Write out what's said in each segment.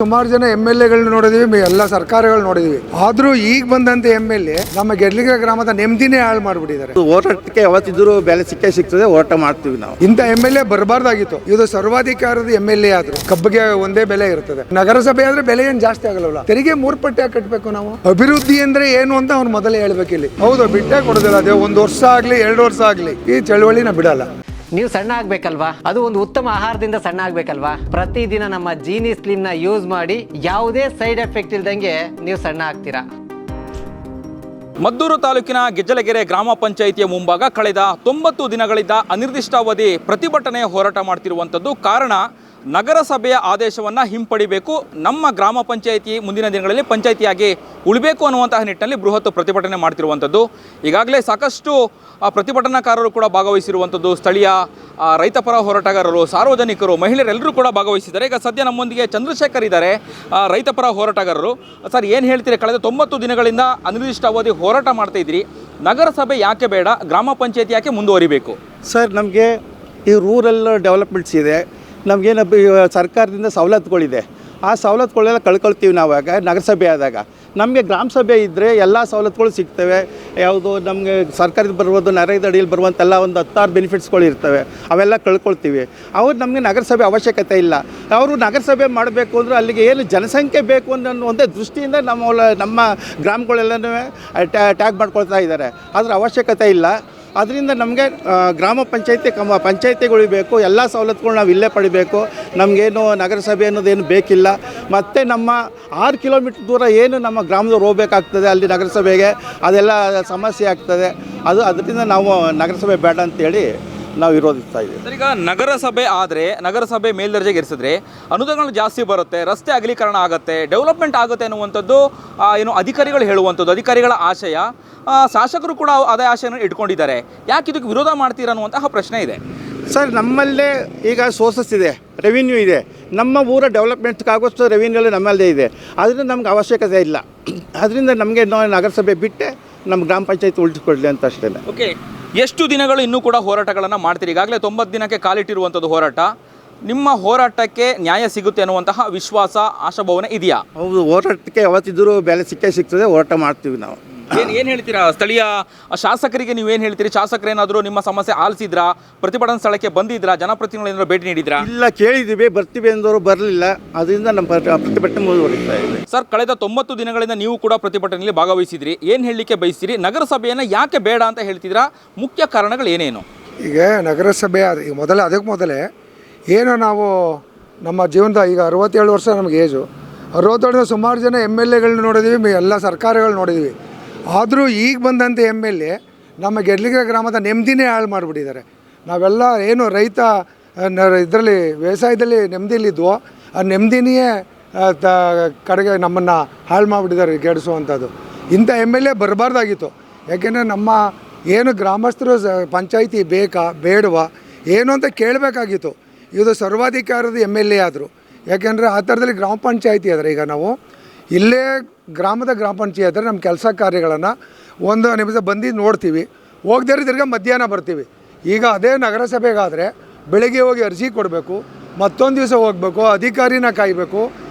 ಸುಮಾರು ಜನ MLAಗಳನ್ನ ನೋಡಿದೀವಿ, ಎಲ್ಲ ಸರ್ಕಾರಗಳು ನೋಡಿದೀವಿ. ಆದ್ರೂ ಈಗ ಬಂದಂತ MLA ನಮ್ಮ ಗೆಡ್ಲಿಗೆ ಗ್ರಾಮದ ನೆಮ್ಮದಿನೇ ಹಾಳು ಮಾಡಿಬಿಟ್ಟಿದ್ದಾರೆ. ಹೋರಾಟಕ್ಕೆ ಯಾವತ್ತಿದ್ರು ಬೆಲೆ ಸಿಗ್ತದೆ, ಹೋರಾಟ ಮಾಡ್ತೀವಿ ನಾವು. ಇಂಥ MLA ಬರಬಾರ್ದಾಗಿತ್ತು. ಇದು ಸರ್ವಾಧಿಕಾರದ MLA ಆದ್ರು ಕಬ್ಬಿಗೆ ಒಂದೇ ಬೆಲೆ ಇರ್ತದೆ. ನಗರಸಭೆ ಆದ್ರೆ ಬೆಲೆ ಏನ್ ಜಾಸ್ತಿ ಆಗಲ್ಲ. ತೆರಿಗೆ 3 ಪಟ್ಟು ಯಾಕೆ ಕಟ್ಟಬೇಕು ನಾವು? ಅಭಿವೃದ್ಧಿ ಅಂದ್ರೆ ಏನು ಅಂತ ಅವ್ನು ಮೊದಲೇ ಹೇಳ್ಬೇಕು. ಇಲ್ಲಿ ಹೌದು, ಬಿಟ್ಟೇ ಕೊಡೋದಿಲ್ಲ. ಅದೇ 1 ವರ್ಷ ಆಗ್ಲಿ 2 ವರ್ಷ ಆಗ್ಲಿ ಈ ಚಳವಳಿನ ಬಿಡಲ್ಲ. ನೀವು ಸಣ್ಣ ಆಗ್ಬೇಕಲ್ವಾ? ಅದು ಒಂದು ಉತ್ತಮ ಆಹಾರದಿಂದ ಸಣ್ಣ ಆಗ್ಬೇಕಲ್ವಾ? ಪ್ರತಿದಿನ ನಮ್ಮ ಜೀನಿ ಸ್ಲಿಮ್ ನ ಯೂಸ್ ಮಾಡಿ ಯಾವುದೇ ಸೈಡ್ ಎಫೆಕ್ಟ್ ಇಲ್ದಂಗೆ ನೀವು ಸಣ್ಣ ಆಗ್ತೀರಾ. ಮದ್ದೂರು ತಾಲೂಕಿನ ಗೆಜ್ಜಲಗೆರೆ ಗ್ರಾಮ ಪಂಚಾಯಿತಿಯ ಮುಂಭಾಗ ಕಳೆದ 90 ದಿನಗಳಿಂದ ಅನಿರ್ದಿಷ್ಟಾವಧಿ ಪ್ರತಿಭಟನೆ ಹೋರಾಟ ಮಾಡ್ತಿರುವಂಥದ್ದು. ಕಾರಣ, ನಗರಸಭೆಯ ಆದೇಶವನ್ನು ಹಿಂಪಡಿಬೇಕು, ನಮ್ಮ ಗ್ರಾಮ ಪಂಚಾಯಿತಿ ಮುಂದಿನ ದಿನಗಳಲ್ಲಿ ಪಂಚಾಯಿತಿಯಾಗಿ ಉಳಿಬೇಕು ಅನ್ನುವಂತಹ ನಿಟ್ಟಿನಲ್ಲಿ ಬೃಹತ್ ಪ್ರತಿಭಟನೆ ಮಾಡ್ತಿರುವಂಥದ್ದು. ಈಗಾಗಲೇ ಸಾಕಷ್ಟು ಪ್ರತಿಭಟನಾಕಾರರು ಕೂಡ ಭಾಗವಹಿಸಿರುವಂಥದ್ದು. ಸ್ಥಳೀಯ ರೈತಪರ ಹೋರಾಟಗಾರರು, ಸಾರ್ವಜನಿಕರು, ಮಹಿಳೆಯರೆಲ್ಲರೂ ಕೂಡ ಭಾಗವಹಿಸಿದ್ದಾರೆ. ಈಗ ಸದ್ಯ ನಮ್ಮೊಂದಿಗೆ ಚಂದ್ರಶೇಖರ್ ಇದ್ದಾರೆ, ರೈತಪರ ಹೋರಾಟಗಾರರು. ಸರ್, ಏನು ಹೇಳ್ತೀರಿ? ಕಳೆದ 90 ದಿನಗಳಿಂದ ಅನಿರ್ದಿಷ್ಟಾವಧಿ ಹೋರಾಟ ಮಾಡ್ತಾ ಇದ್ದೀರಿ. ನಗರಸಭೆ ಯಾಕೆ ಬೇಡ, ಗ್ರಾಮ ಪಂಚಾಯಿತಿ ಯಾಕೆ ಮುಂದುವರಿಬೇಕು? ಸರ್, ನಮಗೆ ಈ ರೂರಲ್ ಡೆವಲಪ್ಮೆಂಟ್ಸ್ ಇದೆ, ನಮಗೇನು ಸರ್ಕಾರದಿಂದ ಸವಲತ್ತುಗಳಿದೆ. ಆ ಸವಲತ್ತುಗಳೆಲ್ಲ ಕಳ್ಕೊಳ್ತೀವಿ ನಾವಾಗ ನಗರಸಭೆ ಆದಾಗ. ನಮಗೆ ಗ್ರಾಮ ಸಭೆ ಇದ್ದರೆ ಎಲ್ಲ ಸವಲತ್ತುಗಳು ಸಿಗ್ತವೆ. ಯಾವುದು ನಮಗೆ ಸರ್ಕಾರದ ಬರ್ಬೋದು, ನರೇಗದ ಅಡಿಯಲ್ಲಿ ಬರುವಂತೆಲ್ಲ ಒಂದು 10 ಬೆನಿಫಿಟ್ಸ್ಗಳು ಇರ್ತವೆ, ಅವೆಲ್ಲ ಕಳ್ಕೊಳ್ತೀವಿ. ಅವ್ರು ನಮಗೆ ನಗರಸಭೆ ಅವಶ್ಯಕತೆ ಇಲ್ಲ. ಅವರು ನಗರಸಭೆ ಮಾಡಬೇಕು ಅಂದರೆ ಅಲ್ಲಿಗೆ ಏನು ಜನಸಂಖ್ಯೆ ಬೇಕು ಅನ್ನೋ ಒಂದೇ ದೃಷ್ಟಿಯಿಂದ ನಮ್ಮ ಗ್ರಾಮಗಳೆಲ್ಲನೂ ಟ್ಯಾಗ್ ಮಾಡ್ಕೊಳ್ತಾ ಇದ್ದಾರೆ. ಅದರ ಅವಶ್ಯಕತೆ ಇಲ್ಲ. ಅದರಿಂದ ನಮಗೆ ಗ್ರಾಮ ಪಂಚಾಯಿತಿಗಳು ಬೇಕು, ಎಲ್ಲ ಸವಲತ್ತುಗಳು ನಾವು ಇಲ್ಲೇ ಪಡಿಬೇಕು. ನಮಗೇನು ನಗರಸಭೆ ಅನ್ನೋದೇನು ಬೇಕಿಲ್ಲ. ಮತ್ತು ನಮ್ಮ 6 ಕಿಲೋಮೀಟ್ರ್ ದೂರ ಏನು ನಮ್ಮ ಗ್ರಾಮದವ್ರು ಹೋಗ್ಬೇಕಾಗ್ತದೆ ಅಲ್ಲಿ ನಗರಸಭೆಗೆ, ಅದೆಲ್ಲ ಸಮಸ್ಯೆ ಆಗ್ತದೆ. ಅದರಿಂದ ನಾವು ನಗರಸಭೆ ಬೇಡ ಅಂತೇಳಿ ನಾವು ವಿರೋಧಿಸ್ತಾ ಇದ್ದೀವಿ. ಸರ್, ಈಗ ನಗರಸಭೆ ಆದರೆ, ನಗರಸಭೆ ಮೇಲ್ದರ್ಜೆಗೆ ಇರಿಸಿದ್ರೆ ಅನುದಾನಗಳು ಜಾಸ್ತಿ ಬರುತ್ತೆ, ರಸ್ತೆ ಅಗಲೀಕರಣ ಆಗುತ್ತೆ, ಡೆವಲಪ್ಮೆಂಟ್ ಆಗುತ್ತೆ ಅನ್ನುವಂಥದ್ದು ಏನು ಅಧಿಕಾರಿಗಳು ಹೇಳುವಂಥದ್ದು, ಅಧಿಕಾರಿಗಳ ಆಶಯ. ಶಾಸಕರು ಕೂಡ ಅದೇ ಆಶಯವನ್ನು ಇಟ್ಕೊಂಡಿದ್ದಾರೆ. ಯಾಕೆ ಇದಕ್ಕೆ ವಿರೋಧ ಮಾಡ್ತೀರಾ ಅನ್ನುವಂತಹ ಪ್ರಶ್ನೆ ಇದೆ. ಸರ್, ನಮ್ಮಲ್ಲೇ ಈಗ ಸೋರ್ಸಸ್ ಇದೆ, ರೆವಿನ್ಯೂ ಇದೆ. ನಮ್ಮ ಊರ ಡೆವಲಪ್ಮೆಂಟ್ಗಾಗೋಷ್ಟು ರೆವಿನ್ಯೂ ನಮ್ಮಲ್ಲೇ ಇದೆ. ಅದರಿಂದ ನಮ್ಗೆ ಅವಶ್ಯಕತೆ ಇಲ್ಲ. ಅದರಿಂದ ನಮಗೆ ನಗರಸಭೆ ಬಿಟ್ಟೆ ನಮ್ಮ ಗ್ರಾಮ ಪಂಚಾಯತ್ ಉಳಿಸ್ಕೊಡ್ಲಿ ಅಂತ ಅಷ್ಟೇ. ಓಕೆ, ಎಷ್ಟು ದಿನಗಳು ಇನ್ನೂ ಕೂಡ ಹೋರಾಟಗಳನ್ನು ಮಾಡ್ತೀರಿ? ಈಗಾಗಲೇ 90 ದಿನಕ್ಕೆ ಕಾಲಿಟ್ಟಿರುವಂಥದ್ದು ಹೋರಾಟ. ನಿಮ್ಮ ಹೋರಾಟಕ್ಕೆ ನ್ಯಾಯ ಸಿಗುತ್ತೆ ಅನ್ನುವಂತಹ ವಿಶ್ವಾಸ, ಆಶಾಭಾವನೆ ಇದೆಯಾ? ಹೌದು, ಹೋರಾಟಕ್ಕೆ ಯಾವತ್ತಿದ್ರೂ ಬೆಲೆ ಸಿಗ್ತದೆ, ಹೋರಾಟ ಮಾಡ್ತೀವಿ ನಾವು. ಏನು ಹೇಳ್ತೀರಾ? ಸ್ಥಳೀಯ ಶಾಸಕರಿಗೆ ನೀವೇನು ಹೇಳ್ತೀರಿ? ಶಾಸಕರೇನಾದರೂ ನಿಮ್ಮ ಸಮಸ್ಯೆ ಆಲಿಸಿದ್ರಾ? ಪ್ರತಿಭಟನಾ ಸ್ಥಳಕ್ಕೆ ಬಂದಿದ್ರಾ? ಜನಪ್ರತಿನಿಧಿಗಳು ಭೇಟಿ ನೀಡಿದ್ರಾ? ಇಲ್ಲ, ಕೇಳಿದ್ದೀವಿ, ಬರ್ತೀವಿ ಎಂದವರು ಬರಲಿಲ್ಲ. ಅದರಿಂದ ನಮ್ಮ ಪ್ರತಿಭಟನೆ ಮುಂದುವರಿತಾ ಇದೆ. ಸರ್, ಕಳೆದ 90 ದಿನಗಳಿಂದ ನೀವು ಕೂಡ ಪ್ರತಿಭಟನೆಯಲ್ಲಿ ಭಾಗವಹಿಸಿದ್ರಿ. ಏನು ಹೇಳಲಿಕ್ಕೆ ಬಯಸ್ತೀರಿ? ನಗರಸಭೆಯನ್ನು ಯಾಕೆ ಬೇಡ ಅಂತ ಹೇಳ್ತಿದ್ರಾ? ಮುಖ್ಯ ಕಾರಣಗಳು ಏನೇನು? ಈಗ ನಗರಸಭೆ ಅದಕ್ಕೆ ಮೊದಲೇ ಏನು ನಾವು ನಮ್ಮ ಜೀವನದ ಈಗ 67 ವರ್ಷ ನಮಗೆ ಏಜು. 67 ಸುಮಾರು ಜನ MLAಗಳನ್ನ ನೋಡಿದೀವಿ, ಎಲ್ಲ ಸರ್ಕಾರಗಳು ನೋಡಿದೀವಿ. ಆದರೂ ಈಗ ಬಂದಂಥ MLA ನಮ್ಮ ಗೆಡ್ಲಿಗೆ ಗ್ರಾಮದ ನೆಮ್ಮದಿನೇ ಹಾಳು ಮಾಡಿಬಿಟ್ಟಿದ್ದಾರೆ. ನಾವೆಲ್ಲ ಏನು ರೈತ ಇದರಲ್ಲಿ ವ್ಯವಸಾಯದಲ್ಲಿ ನೆಮ್ಮದಿಲಿದ್ವೋ ಆ ನೆಮ್ಮದಿನೇ ಕಡೆಗೆ ನಮ್ಮನ್ನು ಹಾಳು ಮಾಡಿಬಿಟ್ಟಿದ್ದಾರೆ, ಗೆಡಿಸುವಂಥದ್ದು. ಇಂಥ MLA ಬರಬಾರ್ದಾಗಿತ್ತು. ಯಾಕೆಂದರೆ ನಮ್ಮ ಏನು ಗ್ರಾಮಸ್ಥರು ಪಂಚಾಯಿತಿ ಬೇಕಾ ಬೇಡವಾ ಏನು ಅಂತ ಕೇಳಬೇಕಾಗಿತ್ತು. ಇದು ಸರ್ವಾಧಿಕಾರದ MLA ಆದರು. ಯಾಕೆಂದರೆ ಆ ಥರದಲ್ಲಿ ಗ್ರಾಮ ಪಂಚಾಯಿತಿ ಆದರೆ ಈಗ ನಾವು ಇಲ್ಲೇ ಗ್ರಾಮ ಪಂಚಾಯತ್ ನಮ್ಮ ಕೆಲಸ ಕಾರ್ಯಗಳನ್ನು 1 ನಿಮಿಷ ಬಂದು ನೋಡ್ತೀವಿ, ಹೋಗದೇ ತಿರ್ಗ ಮಧ್ಯಾಹ್ನ ಬರ್ತೀವಿ. ಈಗ ಅದೇ ನಗರಸಭೆಗಾದರೆ ಬೆಳಗ್ಗೆ ಹೋಗಿ ಅರ್ಜಿ ಕೊಡಬೇಕು, ಮತ್ತೊಂದು ದಿವಸ ಹೋಗಬೇಕು, ಅಧಿಕಾರಿನ ಕಾಯಬೇಕು.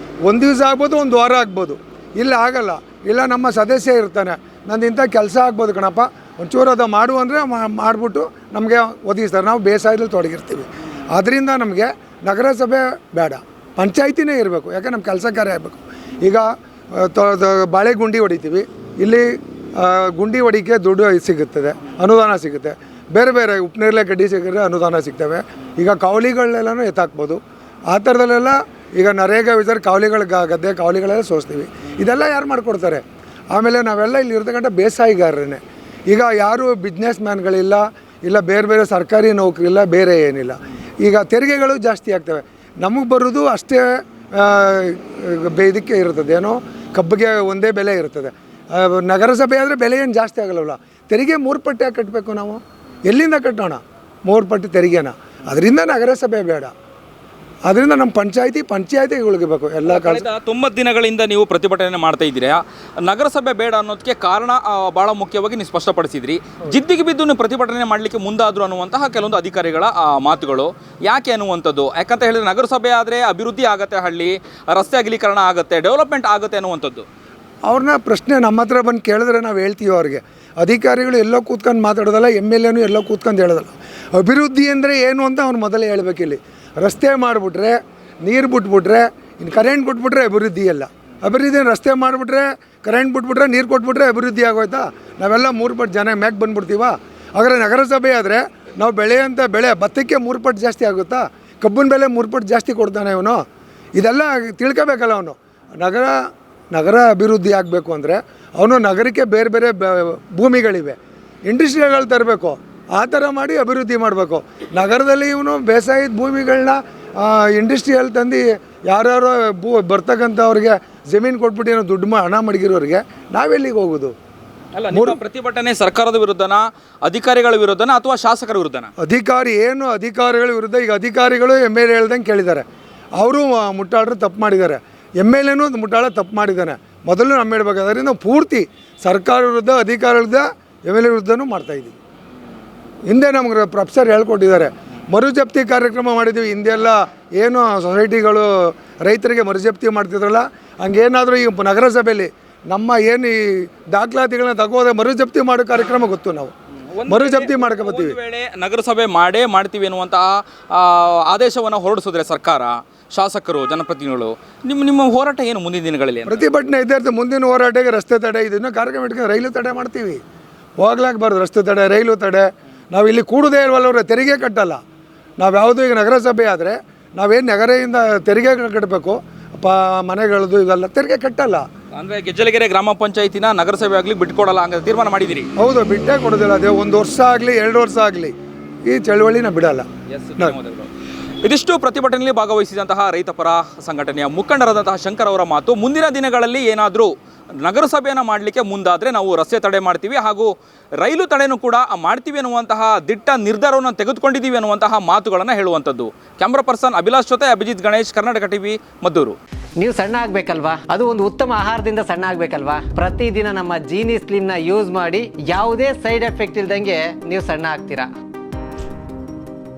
1 ದಿವಸ ಆಗ್ಬೋದು, 1 ವಾರ ಆಗ್ಬೋದು. ಇಲ್ಲ ಆಗಲ್ಲ. ಇಲ್ಲ, ನಮ್ಮ ಸದಸ್ಯ ಇರ್ತಾನೆ, ನಂದು ಇಂಥ ಕೆಲಸ ಆಗ್ಬೋದು ಕಣಪ್ಪ, ಒಂಚೂರು ಅದು ಮಾಡು ಅಂದರೆ ಮಾಡಿಬಿಟ್ಟು ನಮಗೆ ಒದಗಿಸ್ತಾರೆ. ನಾವು ಬೇಸಾಯದಲ್ಲಿ ತೊಡಗಿರ್ತೀವಿ. ಆದ್ದರಿಂದ ನಮಗೆ ನಗರಸಭೆ ಬೇಡ, ಪಂಚಾಯಿತಿನೇ ಇರಬೇಕು. ಯಾಕೆ ನಮ್ಮ ಕೆಲಸ ಕಾರ್ಯ ಆಗಬೇಕು. ಈಗ ಬಾಳೆ ಗುಂಡಿ ಹೊಡಿತೀವಿ, ಇಲ್ಲಿ ಗುಂಡಿ ಹೊಡಿಕೆ ದುಡ್ಡು ಸಿಗುತ್ತದೆ, ಅನುದಾನ ಸಿಗುತ್ತೆ. ಬೇರೆ ಬೇರೆ ಉಪ್ಪನೇರಳೆ ಗಡ್ಡಿ ಸಿಕ್ಕರೆ ಅನುದಾನ ಸಿಗ್ತವೆ. ಈಗ ಕಾವಲಿಗಳನ್ನೆಲ್ಲನೂ ಎತ್ತಾಕ್ಬೋದು. ಆ ಥರದಲ್ಲೆಲ್ಲ ಈಗ ನರೇಗಾ ವಿಚಾರ ಕಾವಲಿಗಳ ಗದ್ದೆ ಕಾವಲಿಗಳೆಲ್ಲ ಸೋಸ್ತೀವಿ. ಇದೆಲ್ಲ ಯಾರು ಮಾಡಿಕೊಡ್ತಾರೆ? ಆಮೇಲೆ ನಾವೆಲ್ಲ ಇಲ್ಲಿ ಇರ್ತಕ್ಕಂಥ ಬೇಸಾಯಿಗಾರರೇ. ಈಗ ಯಾರು ಬಿಸ್ನೆಸ್ ಮ್ಯಾನ್ಗಳಿಲ್ಲ, ಇಲ್ಲ ಬೇರೆ ಬೇರೆ ಸರ್ಕಾರಿ ನೌಕರಿ ಇಲ್ಲ, ಬೇರೆ ಏನಿಲ್ಲ. ಈಗ ತೆರಿಗೆಗಳು ಜಾಸ್ತಿ ಆಗ್ತವೆ. ನಮಗೆ ಬರೋದು ಅಷ್ಟೇ ಇದಕ್ಕೆ ಇರ್ತದೆ, ಏನೋ ಕಬ್ಬಿಗೆ ಒಂದೇ ಬೆಲೆ ಇರ್ತದೆ. ನಗರಸಭೆ ಆದರೆ ಬೆಲೆ ಏನು ಜಾಸ್ತಿ ಆಗಲ್ಲವಲ್ಲ. ತೆರಿಗೆ 3 ಪಟ್ಟು ಯಾಕೆ ಕಟ್ಟಬೇಕು ನಾವು? ಎಲ್ಲಿಂದ ಕಟ್ಟೋಣ 3 ಪಟ್ಟು ತೆರಿಗೆನ? ಅದರಿಂದ ನಗರಸಭೆ ಬೇಡ. ಅದರಿಂದ ನಮ್ಮ ಪಂಚಾಯತಿಗೆ ಉಳಿಬೇಕು ಎಲ್ಲ ಕಳೆದ 90 ದಿನಗಳಿಂದ ನೀವು ಪ್ರತಿಭಟನೆ ಮಾಡ್ತಾ ಇದ್ದೀರಾ. ನಗರಸಭೆ ಬೇಡ ಅನ್ನೋದಕ್ಕೆ ಕಾರಣ ಭಾಳ ಮುಖ್ಯವಾಗಿ ನೀವು ಸ್ಪಷ್ಟಪಡಿಸಿದ್ರಿ. ಜಿದ್ದಿಗೆ ಬಿದ್ದು ನೀವು ಪ್ರತಿಭಟನೆ ಮಾಡಲಿಕ್ಕೆ ಮುಂದಾದ್ರು ಅನ್ನುವಂತಹ ಕೆಲವೊಂದು ಅಧಿಕಾರಿಗಳ ಮಾತುಗಳು ಯಾಕೆ ಅನ್ನುವಂಥದ್ದು. ಯಾಕಂತ ಹೇಳಿದ್ರೆ ನಗರಸಭೆ ಆದರೆ ಅಭಿವೃದ್ಧಿ ಆಗುತ್ತೆ, ಹಳ್ಳಿ ರಸ್ತೆ ಅಗಲೀಕರಣ ಆಗುತ್ತೆ, ಡೆವಲಪ್ಮೆಂಟ್ ಆಗುತ್ತೆ ಅನ್ನುವಂಥದ್ದು. ಅವ್ರನ್ನ ಪ್ರಶ್ನೆ ನಮ್ಮ ಹತ್ರ ಬಂದು ಕೇಳಿದ್ರೆ ನಾವು ಹೇಳ್ತೀವಿ ಅವ್ರಿಗೆ. ಅಧಿಕಾರಿಗಳು ಎಲ್ಲೋ ಕೂತ್ಕೊಂಡು ಮಾತಾಡೋದಲ್ಲ, MLAನೂ ಎಲ್ಲೋ ಕೂತ್ಕೊಂಡು ಹೇಳೋದಲ್ಲ. ಅಭಿವೃದ್ಧಿ ಅಂದರೆ ಏನು ಅಂತ ಅವ್ನು ಮೊದಲೇ ಹೇಳ್ಬೇಕಿಲ್ಲಿ. ರಸ್ತೆ ಮಾಡಿಬಿಟ್ರೆ, ನೀರು ಬಿಟ್ಬಿಟ್ರೆ, ಇನ್ನು ಕರೆಂಟ್ ಕೊಟ್ಬಿಟ್ರೆ ಅಭಿವೃದ್ಧಿ ಅಲ್ಲ. ಅಭಿವೃದ್ಧಿ ರಸ್ತೆ ಮಾಡಿಬಿಟ್ರೆ, ಕರೆಂಟ್ ಬಿಟ್ಬಿಟ್ರೆ, ನೀರು ಕೊಟ್ಬಿಟ್ರೆ ಅಭಿವೃದ್ಧಿ ಆಗೋಯ್ತಾ? ನಾವೆಲ್ಲ 3 ಪಟ್ಟು ಜನ ಮ್ಯಾಕ್ ಬಂದುಬಿಡ್ತೀವ. ಹಾಗಾದ್ರೆ ನಗರಸಭೆ ಆದರೆ ನಾವು ಬೆಳೆಯೋಂಥ ಬೆಳೆ ಭತ್ತಕ್ಕೆ 3 ಪಟ್ಟು ಜಾಸ್ತಿ ಆಗುತ್ತಾ? ಕಬ್ಬಿನ ಬೆಲೆ 3 ಪಟ್ಟು ಜಾಸ್ತಿ ಕೊಡ್ತಾನೆ ಇವನು. ಇದೆಲ್ಲ ತಿಳ್ಕೊಬೇಕಲ್ಲ ಅವನು. ನಗರ ಅಭಿವೃದ್ಧಿ ಆಗಬೇಕು ಅಂದರೆ ಅವನು ನಗರಕ್ಕೆ ಬೇರೆ ಬೇರೆ ಭೂಮಿಗಳಿವೆ, ಇಂಡಸ್ಟ್ರಿಗಳು ತರಬೇಕು. ಆ ಥರ ಮಾಡಿ ಅಭಿವೃದ್ಧಿ ಮಾಡಬೇಕು. ನಗರದಲ್ಲಿ ಇವನು ಬೇಸಾಯದ ಭೂಮಿಗಳನ್ನ ಇಂಡಸ್ಟ್ರಿಯಲ್ಲಿ ತಂದು ಯಾರ್ಯಾರೋ ಬರ್ತಕ್ಕಂಥವ್ರಿಗೆ ಜಮೀನು ಕೊಟ್ಬಿಟ್ಟು ಏನೋ ದುಡ್ಡು ಹಣ ಮಡಗಿರೋರಿಗೆ ನಾವೆಲ್ಲಿಗೆ ಹೋಗೋದು? ಅಲ್ಲ, ನಿಮ್ಮ ಪ್ರತಿಭಟನೆ ಸರ್ಕಾರದ ವಿರುದ್ಧನ, ಅಧಿಕಾರಿಗಳ ವಿರುದ್ಧನ ಅಥವಾ ಶಾಸಕರ ವಿರುದ್ಧನ? ಅಧಿಕಾರಿಗಳ ವಿರುದ್ಧ. ಈಗ ಅಧಿಕಾರಿಗಳು MLA ಹೇಳ್ದಂಗೆ ಕೇಳಿದ್ದಾರೆ. ಅವರು ಮುಟ್ಟಾಳರು ತಪ್ಪು ಮಾಡಿದ್ದಾರೆ. MLAನೂ ಮುಟ್ಟಾಳ ತಪ್ಪು ಮಾಡಿದ್ದಾನೆ. ಮೊದಲು ನಮ್ಮ ಹೇಳ್ಬೇಕು. ಅದರಿಂದ ಪೂರ್ತಿ ಸರ್ಕಾರ ವಿರುದ್ಧ, ಅಧಿಕಾರ ವಿರುದ್ಧ, MLA ವಿರುದ್ಧನೂ ಮಾಡ್ತಾಯಿದ್ದೀವಿ. ಹಿಂದೆ ನಮ್ಗೆ ಪ್ರೊಫೆಸರ್ ಹೇಳ್ಕೊಟ್ಟಿದ್ದಾರೆ, ಮರುಜಪ್ತಿ ಕಾರ್ಯಕ್ರಮ ಮಾಡಿದ್ದೀವಿ. ಹಿಂದೆಲ್ಲ ಏನು ಸೊಸೈಟಿಗಳು ರೈತರಿಗೆ ಮರುಜಪ್ತಿ ಮಾಡ್ತಿದ್ರಲ್ಲ, ಹಂಗೇನಾದರೂ ಈ ನಗರಸಭೆಯಲ್ಲಿ ನಮ್ಮ ಏನು ಈ ದಾಖಲಾತಿಗಳನ್ನ ತಗೋದೆ ಮರುಜಪ್ತಿ ಮಾಡೋ ಕಾರ್ಯಕ್ರಮ ಗೊತ್ತು. ನಾವು ಮರುಜಪ್ತಿ ಮಾಡ್ಕೊಬತ್ತೀವಿ. ವೇಳೆ ನಗರಸಭೆ ಮಾಡ್ತೀವಿ ಅನ್ನುವಂತಹ ಆದೇಶವನ್ನು ಹೊರಡಿಸಿದ್ರೆ ಸರ್ಕಾರ, ಶಾಸಕರು, ಜನಪ್ರತಿನಿಧಿಗಳು, ನಿಮ್ಮ ಹೋರಾಟ ಏನು ಮುಂದಿನ ದಿನಗಳಲ್ಲಿ? ಪ್ರತಿಭಟನೆ ಇದ್ದೇ ಇರ್ತದೆ. ಮುಂದಿನ ಹೋರಾಟಕ್ಕೆ ರಸ್ತೆ ತಡೆ, ಇದನ್ನು ಕಾರ್ಯಕ್ರಮ ಇಟ್ಕೊಂಡು ರೈಲು ತಡೆ ಮಾಡ್ತೀವಿ. ಹೋಗ್ಲಾಕಬಾರ್ದು ರಸ್ತೆ ತಡೆ, ರೈಲು ತಡೆ. ನಾವು ಇಲ್ಲಿ ಕೂಡೋದೇ ಇಲ್ವಲ್ಲ, ತೆರಿಗೆ ಕಟ್ಟಲ್ಲ ನಾವು. ಯಾವುದು ಈಗ ನಗರಸಭೆ ಆದರೆ ನಾವೇನು ನಗರದಿಂದ ತೆರಿಗೆ ಕಟ್ಟಬೇಕು, ಮನೆಗಳದ್ದು ಇವೆಲ್ಲ ತೆರಿಗೆ ಕಟ್ಟಲ್ಲ. ಅಂದರೆ ಗೆಜ್ಜಲಗೆರೆ ಗ್ರಾಮ ಪಂಚಾಯತಿನ ನಗರಸಭೆ ಆಗ್ಲಿಕ್ಕೆ ಬಿಟ್ಕೊಡಲ್ಲ ಹಂಗೆ ತೀರ್ಮಾನ ಮಾಡಿದಿರಿ? ಹೌದು, ಬಿಟ್ಟೇ ಕೊಡೋದಿಲ್ಲ. ಅದೇ 1 ವರ್ಷ ಆಗಲಿ 2 ವರ್ಷ ಆಗಲಿ ಈ ಚಳವಳಿನ ಬಿಡಲ್ಲ. ಇದಿಷ್ಟು ಪ್ರತಿಭಟನೆಯಲ್ಲಿ ಭಾಗವಹಿಸಿದಂತಹ ರೈತಪರ ಸಂಘಟನೆಯ ಮುಖಂಡರಾದಂತಹ ಶಂಕರ್ ಅವರ ಮಾತು. ಮುಂದಿನ ದಿನಗಳಲ್ಲಿ ಏನಾದರೂ ನಗರಸಭೆಯನ್ನು ಮಾಡಲಿಕ್ಕೆ ಮುಂದಾದರೆ ನಾವು ರಸ್ತೆ ತಡೆ ಮಾಡ್ತೀವಿ, ಹಾಗೂ ರೈಲು ತಡೆನೂ ಕೂಡ ಮಾಡ್ತೀವಿ ಅನ್ನುವಂತಹ ದಿಟ್ಟ ನಿರ್ಧಾರವನ್ನು ತೆಗೆದುಕೊಂಡಿದ್ದೀವಿ ಅನ್ನುವಂತಹ ಮಾತುಗಳನ್ನು ಹೇಳುವಂಥದ್ದು. ಕ್ಯಾಮ್ರಾ ಪರ್ಸನ್ ಅಭಿಲಾಷ್ ಜೊತೆ ಅಭಿಜಿತ್ ಗಣೇಶ್, ಕರ್ನಾಟಕ ಟಿವಿ, ಮದ್ದೂರು. ನೀವು ಸಣ್ಣ ಆಗಬೇಕಲ್ವಾ? ಅದು ಒಂದು ಉತ್ತಮ ಆಹಾರದಿಂದ ಸಣ್ಣ ಆಗಬೇಕಲ್ವಾ? ಪ್ರತಿದಿನ ನಮ್ಮ ಜೀನಿ ಸ್ಲಿಮ್ನ ಯೂಸ್ ಮಾಡಿ ಯಾವುದೇ ಸೈಡ್ ಎಫೆಕ್ಟ್ ಇಲ್ದಂಗೆ ನೀವು ಸಣ್ಣ ಆಗ್ತೀರಾ.